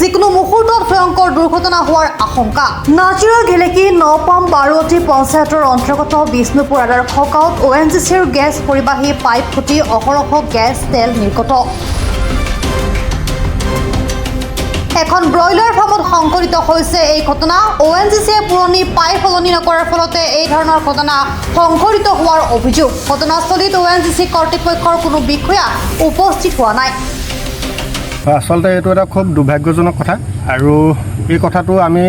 যিকোনো মুহূৰ্তত ভয়ংকৰ দুৰ্ঘটনা হোৱাৰ আশংকা। নাজিৰাৰ ঘেলেকী নপাম বাৰুৱতী পঞ্চায়তৰ অন্তৰ্গত বিষ্ণুপুৰ আদৰ্শ গাঁৱত ONGCৰ গেছ পৰিবাহী পাইপ ফুটি অহৰহ গেছ তেল নিৰ্গত। এখন ব্ৰইলাৰ ফাৰ্মত সংঘটিত হৈছে এই ঘটনা। ONGCয়ে পুৰণি পাইপ সলনি নকৰাৰ ফলতে এই ধৰণৰ ঘটনা সংঘটিত হোৱাৰ অভিযোগ। ঘটনাস্থলীত ONGC কৰ্তৃপক্ষৰ কোনো বিষয়া উপস্থিত হোৱা নাই। আচলতে এইটো এটা খুব দুৰ্ভাগ্যজনক কথা আৰু এই কথাটো আমি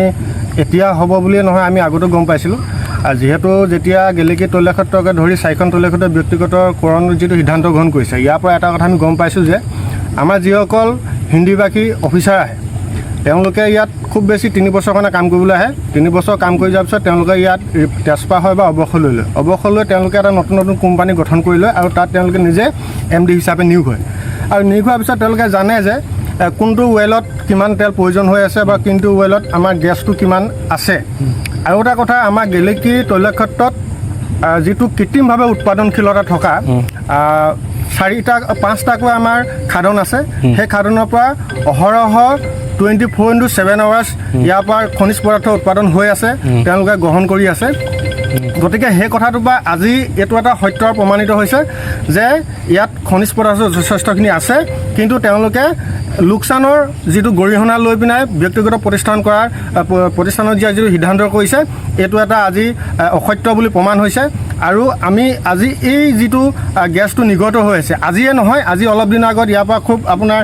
এতিয়া হ'ব বুলিয়ে নহয়, আমি আগতো গম পাইছিলোঁ। যিহেতু যেতিয়া গেলেকী তৈলাক্ষেত্ৰকে ধৰি 4খন তৈলাক্ষেত্ৰৰ ব্যক্তিগতকৰণ যিটো সিদ্ধান্ত গ্ৰহণ কৰিছে, ইয়াৰ পৰা এটা কথা আমি গম পাইছোঁ যে আমাৰ যিসকল হিন্দীভাষী অফিচাৰ আহে তেওঁলোকে ইয়াত খুব বেছি 3 বছৰ কাৰণে কাম কৰিবলৈ আহে। 3 বছৰ কাম কৰি যোৱাৰ পিছত তেওঁলোকে ইয়াত ট্ৰেন্সফাৰ হয় বা অৱসৰ লৈ লয়। অৱসৰ লৈ তেওঁলোকে এটা নতুন নতুন কোম্পানী গঠন কৰি লয় আৰু তাত তেওঁলোকে নিজে MD হিচাপে নিয়োগ হয়। আৰু নিয়োগ হোৱাৰ পিছত তেওঁলোকে জানে যে কোনটো ৱেলত কিমান তেল প্ৰয়োজন হৈ আছে বা কোনটো ৱেলত আমাৰ গেছটো কিমান আছে। আৰু এটা কথা, আমাৰ গেলেকী তৈলাক্ষেত্ৰত যিটো কৃত্ৰিমভাৱে উৎপাদনশীলতা থকা 4-5টাকৈ আমাৰ খাদন আছে। সেই খাদনৰ পৰা অহৰহ 24/7 আৱাৰ্ছ ইয়াৰ পৰা খনিজ পদাৰ্থ উৎপাদন হৈ আছে, তেওঁলোকে গ্ৰহণ কৰি আছে। গতিকে সেই কথাটোৰ পৰা আজি এইটো এটা সত্য প্ৰমাণিত হৈছে যে ইয়াত খনিজ পদাৰ্থ যথেষ্টখিনি আছে, কিন্তু তেওঁলোকে লোকচানৰ যিটো গৰিহণা লৈ পিনে ব্যক্তিগত প্ৰতিষ্ঠানৰ যিটো সিদ্ধান্ত কৰিছে, এইটো এটা আজি অসত্য বুলি প্ৰমাণ হৈছে। আৰু আমি আজি এই যিটো গেছটো নিৰ্গত হৈ আছে, আজিয়ে নহয়, আজি অলপ দিনৰ আগত ইয়াৰ পৰা খুব আপোনাৰ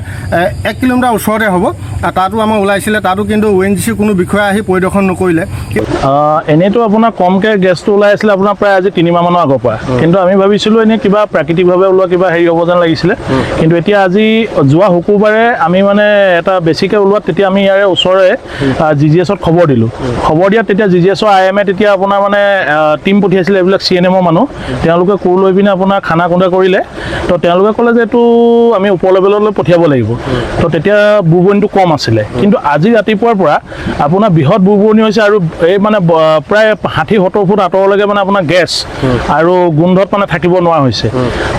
1 কিলোমিটাৰ ওচৰতে হ'ব, তাতো আমাৰ ওলাইছিলে, তাতো কিন্তু ONGC কোনো বিষয়া আহি পৰিদৰ্শন নকৰিলে। এনেইতো আপোনাৰ কমকৈ গেছটো ওলাই আছিলে আপোনাৰ প্ৰায় আজি 3 মাহমানৰ আগৰ পৰা, কিন্তু আমি ভাবিছিলোঁ এনেই কিবা প্ৰাকৃতিকভাৱে ওলোৱা কিবা হেৰি হ'ব যেন লাগিছিলে। কিন্তু এতিয়া আজি যোৱা শুকুৰবাৰে আমি মানে এটা বেছিকৈ ওলোৱাত তেতিয়া আমি ইয়াৰে ওচৰৰে GGSত খবৰ দিলোঁ। খবৰ দিয়াত তেতিয়া GGSৰ IMয়ে তেতিয়া আপোনাৰ মানে টীম পঠিয়াইছিলে, এইবিলাক CNMৰ মানুহ, তেওঁলোকে কোৰ লৈ পিনে আপোনাৰ খানা খুন্দা কৰিলে। তো তেওঁলোকে ক'লে যে এইটো আমি ওপৰ লেভেললৈ পঠিয়াব লাগিব। তো তেতিয়া বুৰবুৰণিটো কম আছিলে, কিন্তু আজি ৰাতিপুৱাৰ পৰা আপোনাৰ বৃহৎ বুৰবুৰণি হৈছে আৰু এই মানে প্ৰায় 60-70 ফুট আঁতৰলৈকে মানে আপোনাৰ গেছ আৰু গোন্ধত মানে থাকিব নোৱাৰা হৈছে।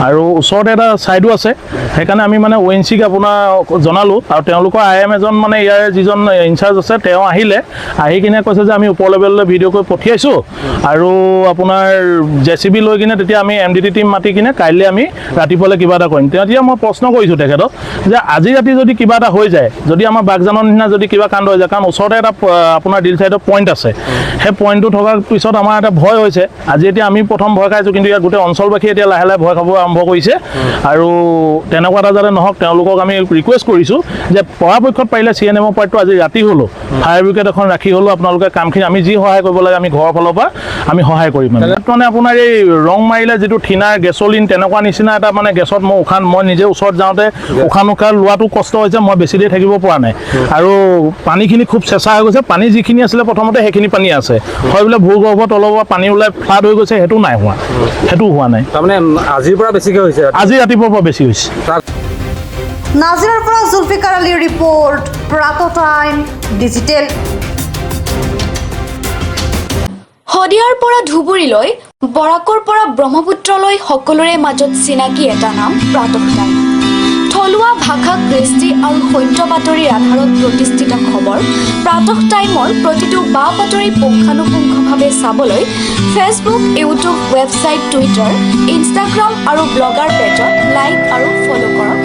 আৰু ওচৰতে এটা ছাইডো আছে, সেইকাৰণে আমি মানে ONGCক আপোনাৰ জনালোঁ। আৰু তেওঁলোকৰ IM এজন মানে ইয়াৰ যিজন ইনচাৰ্জ আছে তেওঁ আহি কিনে কৈছে যে আমি ওপৰ লেভেললৈ ভিডিঅ' কৰি পঠিয়াইছোঁ আৰু আপোনাৰ JCB লৈ কিনে তেতিয়া আমি MDT টীম মাতি কিনে কাইলৈ আমি ৰাতিপুৱালৈ কিবা এটা কৰিম। তেতিয়া মই প্ৰশ্ন কৰিছোঁ তেখেতক যে আজি ৰাতি যদি কিবা এটা হৈ যায়, যদি আমাৰ বাগজানৰ নিচিনা যদি কিবা কাণ্ড হৈ যায়, কাৰণ ওচৰতে এটা আপোনাৰ ডিল চাইডৰ পইণ্ট আছে, সেই পইণ্টটো থকাৰ পিছত আমাৰ এটা ভয় হৈছে। আজি এতিয়া আমি প্ৰথম ভয় খাইছোঁ, কিন্তু ইয়াত গোটেই অঞ্চলবাসী এতিয়া লাহে লাহে ভয় খাব আৰম্ভ কৰিছে। আৰু তেনেকুৱা এটা যাতে নহওক, তেওঁলোকক আমি ৰিকুৱেষ্ট কৰিছোঁ যে পৰাপক্ষত পাৰিলে CNMৰ পাৰ্টটো আজি ৰাতি হ'লেও ফায়াৰ ব্ৰিগেড এখন ৰাখি হ'লেও আপোনালোকে কামখিনি আমি যি সহায় কৰিব লাগে আমি ঘৰৰ ফালৰ পৰা আমি সহায় কৰিম। মানে আপোনাৰ এই ৰং মাৰিলে যিটো থিনাৰ গেছলিন তেনেকুৱা নিচিনা এটা মানে গেছত মই নিজে ওচৰত যাওঁতে উশাহ লোৱাটো কষ্ট হৈছে, মই বেছি দেৰি থাকিব পৰা নাই। আৰু পানীখিনি খুব চেঁচা হৈ গৈছে, পানী যিখিনি আছিলে প্ৰথমতে সেইখিনি পানী আছে, হয় বোলে ভূগৰ্ভৰ তলৰ পৰা পানী ওলাই ফ্লাড হৈ গৈছে, সেইটো হোৱা নাই। তাৰমানে আজিৰ পৰা বেছিকৈ হৈছে, আজি ৰাতিপুৱাৰ পৰা বেছি হৈছে। নাজিৰাৰ পৰা জুলফিকাৰ আলীৰ ৰিপৰ্ট, প্ৰাতঃ টাইম ডিজিটেল। শদিয়াৰ পৰা ধুবুৰীলৈ, বৰাকৰ পৰা ব্ৰহ্মপুত্ৰলৈ সকলোৰে মাজত চিনাকি এটা নাম প্ৰাতঃ টাইম। থলুৱা ভাষা, কৃষ্টি আৰু সত্য বাতৰিৰ আধাৰত প্ৰতিষ্ঠিত খবৰ প্ৰাতঃ টাইমৰ প্ৰতিটো বা বাতৰি পুংখানুপুংখভাৱে চাবলৈ Facebook, YouTube, website, Twitter, Instagram আৰু ব্লগাৰ পেজত লাইক আৰু ফ'ল' কৰক।